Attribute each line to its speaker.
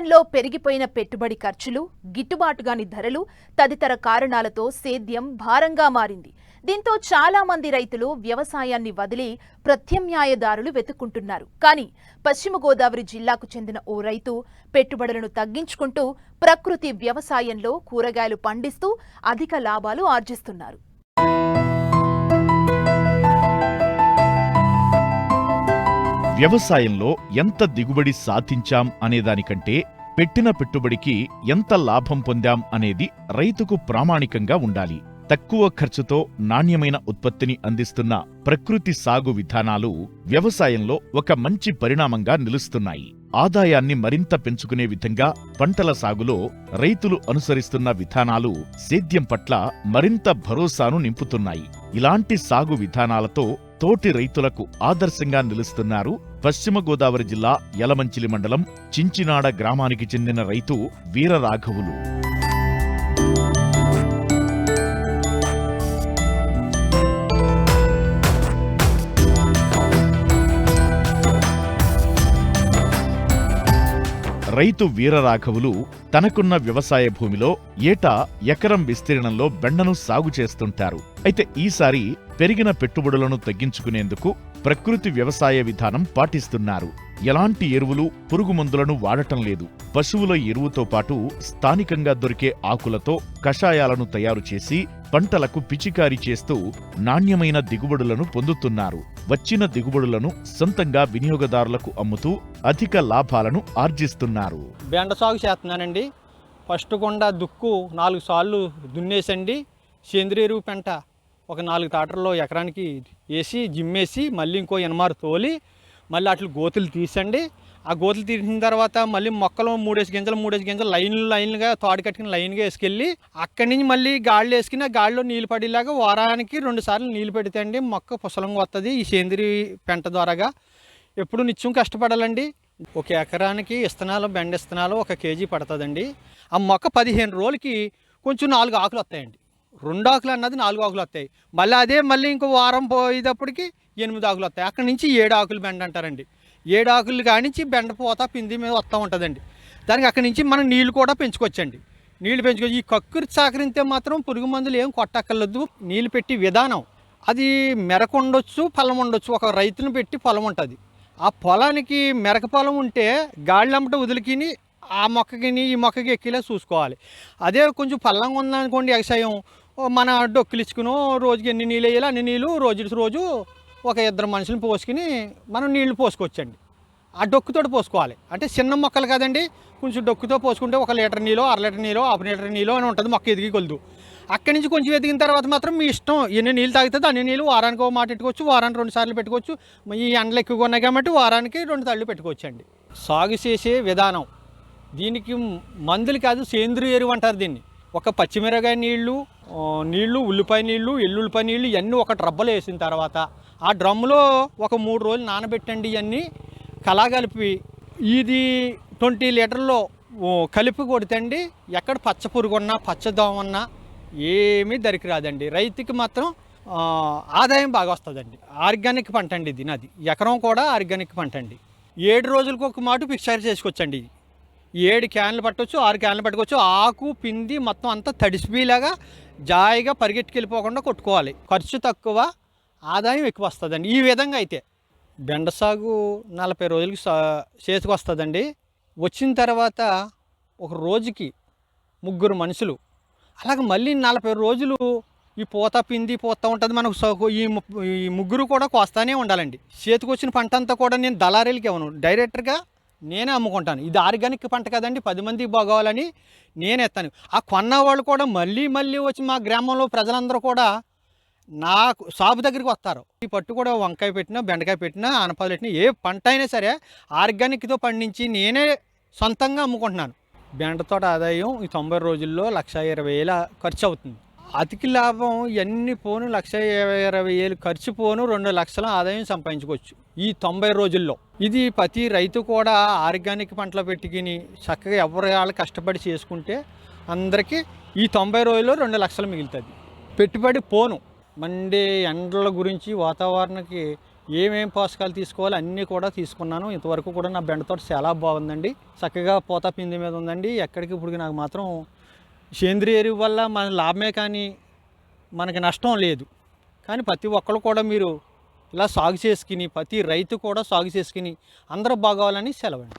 Speaker 1: వ్యవసాయంలో పెరిగిపోయిన పెట్టుబడి ఖర్చులు, గిట్టుబాటుగాని ధరలు తదితర కారణాలతో సేద్యం భారంగా మారింది. దీంతో చాలా మంది రైతులు వ్యవసాయాన్ని వదిలి ప్రత్యామ్నాయదారులు వెతుక్కుంటున్నారు. కానీ పశ్చిమ గోదావరి జిల్లాకు చెందిన ఓ రైతు పెట్టుబడులను తగ్గించుకుంటూ ప్రకృతి వ్యవసాయంలో కూరగాయలు పండిస్తూ అధిక లాభాలు ఆర్జిస్తున్నారు.
Speaker 2: వ్యవసాయంలో ఎంత దిగుబడి సాధించాం అనేదానికంటే పెట్టిన పెట్టుబడికి ఎంత లాభం పొందాం అనేది రైతుకు ప్రామాణికంగా ఉండాలి. తక్కువ ఖర్చుతో నాణ్యమైన ఉత్పత్తిని అందిస్తున్న ప్రకృతి సాగు విధానాలు వ్యవసాయంలో ఒక మంచి పరిణామంగా నిలుస్తున్నాయి. ఆదాయాన్ని మరింత పెంచుకునే విధంగా పంటల సాగులో రైతులు అనుసరిస్తున్న విధానాలు సేద్యం పట్ల మరింత భరోసాను నింపుతున్నాయి. ఇలాంటి సాగు విధానాలతో తోటి రైతులకు ఆదర్శంగా నిలుస్తున్నారు పశ్చిమ గోదావరి జిల్లా యలమంచిలి మండలం చించినాడ గ్రామానికి చెందిన రైతు వీరరాఘవులు. రైతు వీరరాఘవులు తనకున్న వ్యవసాయ భూమిలో ఏటా ఎకరం విస్తీర్ణంలో బెండను సాగు చేస్తుంటారు. అయితే ఈసారి పెరిగిన పెట్టుబడులను తగ్గించుకునేందుకు ప్రకృతి వ్యవసాయ విధానం పాటిస్తున్నారు. ఎలాంటి ఎరువులు, పురుగు మందులను వాడటం లేదు. పశువుల ఎరువుతో పాటు స్థానికంగా దొరికే ఆకులతో కషాయాలను తయారు చేసి పంటలకు పిచికారీ చేస్తూ నాణ్యమైన దిగుబడులను పొందుతున్నారు. వచ్చిన దిగుబడులను సొంతంగా వినియోగదారులకు అమ్ముతూ అధిక లాభాలను ఆర్జిస్తున్నారు.
Speaker 3: బెండ సాగు చేస్తున్నానండి. ఫస్ట్ గుండా దుక్కు 4 సార్లు దున్నేసండి. సేంద్రియ ఎరువు పెంట ఒక 4 తాటర్లో ఎకరానికి వేసి జిమ్మేసి మళ్ళీ ఇంకో ఎనమారు తోలి మళ్ళీ అట్లు గోతులు తీసండి. ఆ గోతులు తీసిన తర్వాత మళ్ళీ మొక్కలు 3 గింజలు లైన్లుగా తాడు కట్టుకుని లైన్గా వేసుకెళ్ళి అక్కడి నుంచి మళ్ళీ గాళ్ళు వేసుకుని ఆ గాడిలో నీళ్ళు పడేలాగా వారానికి 2 సార్లు నీళ్ళు పెడితే అండి మొక్క పుసలంగా వస్తుంది. ఈ సేంద్రియ పెంట ద్వారాగా ఎప్పుడు నిత్యం కష్టపడాలండి. ఒక ఎకరానికి బెండ ఇస్తనాలు 1 కేజీ పడుతుందండి. ఆ మొక్క 15 రోజులకి కొంచెం 4 ఆకులు వస్తాయండి. 2 ఆకులు అన్నది 4 ఆకులు వస్తాయి. మళ్ళీ ఇంకో వారం పోయేటప్పటికి 8 ఆకులు వస్తాయి. అక్కడి నుంచి 7 ఆకులు బెండ అంటారండి. 7 ఆకులు కానించి బెండ పోతా పిండి మీద వస్తూ ఉంటుందండి. దానికి అక్కడి నుంచి మనం నీళ్లు కూడా పెంచుకోవచ్చండి. నీళ్లు పెంచుకోవచ్చు. ఈ కక్కురి సాకరితే మాత్రం పురుగు మందులు ఏం కొట్టక్కర్లేదు. నీళ్ళు పెట్టి విధానం అది మెరక ఉండొచ్చు, పొలం ఉండొచ్చు. ఒక రైతును పెట్టి పొలం ఉంటుంది. ఆ పొలానికి మెరక పొలం ఉంటే గాళ్ళంబట వదిలికిని ఆ మొక్కకి ఈ మొక్కకి ఎక్కిలా చూసుకోవాలి. అదే కొంచెం పల్లంగా ఉందనుకోండి వ్యవసాయం, మన డొక్కులు ఇచ్చుకుని రోజుకి ఎన్ని నీళ్ళు వేయాలి అన్ని నీళ్ళు రోజు ఒక 2 మనుషులను పోసుకుని మనం నీళ్లు పోసుకోవచ్చండి. ఆ డొక్కుతో పోసుకోవాలి. అంటే చిన్న మొక్కలు కదండి, కొంచెం డొక్కుతో పోసుకుంటే 1 లీటర్ నీళ్ళు, 1/2 లీటర్ నీళ్ళు, 1/2 లీటర్ నీళ్ళు అని ఉంటుంది. మొక్క ఎదిగి కొలదు. అక్కడి నుంచి కొంచెం ఎదిగిన తర్వాత మాత్రం మీ ఇష్టం ఎన్ని నీళ్ళు తాగుతుంది అన్ని నీళ్ళు వారానికి ఒక మాట పెట్టుకోవచ్చు, వారానికి 2 సార్లు పెట్టుకోవచ్చు. ఈ ఎండలు ఎక్కువగా ఉన్నాయి కాబట్టి వారానికి 2 సార్లు పెట్టుకోవచ్చండి. సాగు చేసే విధానం దీనికి మందులు కాదు, సేంద్రియ ఎరువు అంటారు దీన్ని. ఒక పచ్చిమిరకాయ నీళ్లు, ఉల్లిపాయ నీళ్లు, ఎల్లుల్లిపాయ నీళ్లు ఇవన్నీ ఒక డ్రబ్బలో వేసిన తర్వాత ఆ డ్రమ్ములో ఒక 3 రోజులు నానబెట్టండి. ఇవన్నీ కలగలిపి ఇది 20 లీటర్లో కలిపి కొడితండి. ఎక్కడ పచ్చ పురుగున్నా పచ్చదోమ ఉన్నా ఏమీ దరికి రాదండి. రైతుకి మాత్రం ఆదాయం బాగా వస్తుందండి. ఆర్గానిక్ పంట అండి ఇది. నాది ఎకరం కూడా ఆర్గానిక్ పంట అండి. 7 రోజులకు ఒక మాట పిక్చర్ చేసుకోవచ్చండి. 7 క్యాన్లు పట్టవచ్చు, 6 క్యాన్లు పట్టుకోవచ్చు. ఆకు పిండి మొత్తం అంతా తడిసిపోయేలాగా జాయిగా పరిగెట్టుకెళ్ళిపోకుండా కొట్టుకోవాలి. ఖర్చు తక్కువ, ఆదాయం ఎక్కువ వస్తుందండి. ఈ విధంగా అయితే బెండ సాగు 40 రోజులకి చేతికి వస్తుందండి. వచ్చిన తర్వాత ఒక రోజుకి 3 మనుషులు అలాగే మళ్ళీ 40 రోజులు ఈ పిండి పోతూ ఉంటుంది. మనకు ఈ 3 కూడా కోస్తానే ఉండాలండి. చేతికి వచ్చిన పంట అంతా కూడా నేను దళారీలకి ఇవ్వను, డైరెక్టర్గా నేనే అమ్ముకుంటాను. ఇది ఆర్గానిక్ పంట కదండి, 10 మందికి బాగోవాలని నేను ఎత్తాను. ఆ కొన్న వాళ్ళు కూడా మళ్ళీ వచ్చి మా గ్రామంలో ప్రజలందరూ కూడా నాకు షాపు దగ్గరికి వస్తారు. ఈ పట్టు కూడా వంకాయ పెట్టినా, బెండకాయ పెట్టినా, ఆనపాలు పెట్టినా ఏ పంట అయినా సరే ఆర్గానిక్తో పండించి నేనే సొంతంగా అమ్ముకుంటున్నాను. బెండ తోట ఆదాయం ఈ 90 రోజుల్లో 1,20,000 ఖర్చు అవుతుంది. అధిక లాభం ఇవన్నీ పోను 1,20,000 ఖర్చు పోను 2 లక్షల ఆదాయం సంపాదించుకోవచ్చు ఈ 90 రోజుల్లో. ఇది ప్రతి రైతు కూడా ఆర్గానిక్ పంటలు పెట్టుకుని చక్కగా ఎవరి వాళ్ళు కష్టపడి చేసుకుంటే అందరికీ ఈ 90 రోజుల్లో 2 లక్షలు మిగులుతుంది. పెట్టుబడి పోను మండే ఎండల గురించి వాతావరణానికి ఏమేం పోషకాలు తీసుకోవాలి అన్నీ కూడా తీసుకున్నాను. ఇంతవరకు కూడా నా బెండ తోట చాలా బాగుందండి. చక్కగా పూత పిండి మీద ఉందండి. ఎక్కడికి ఇప్పుడు నాకు మాత్రం సేంద్రియ ఎరువు వల్ల మన లాభమే కానీ మనకి నష్టం లేదు. కానీ ప్రతి ఒక్కరు కూడా మీరు ఇలా సాగు చేసుకుని, ప్రతి రైతు కూడా సాగు చేసుకుని అందరూ బాగోవాలని సెలవండి.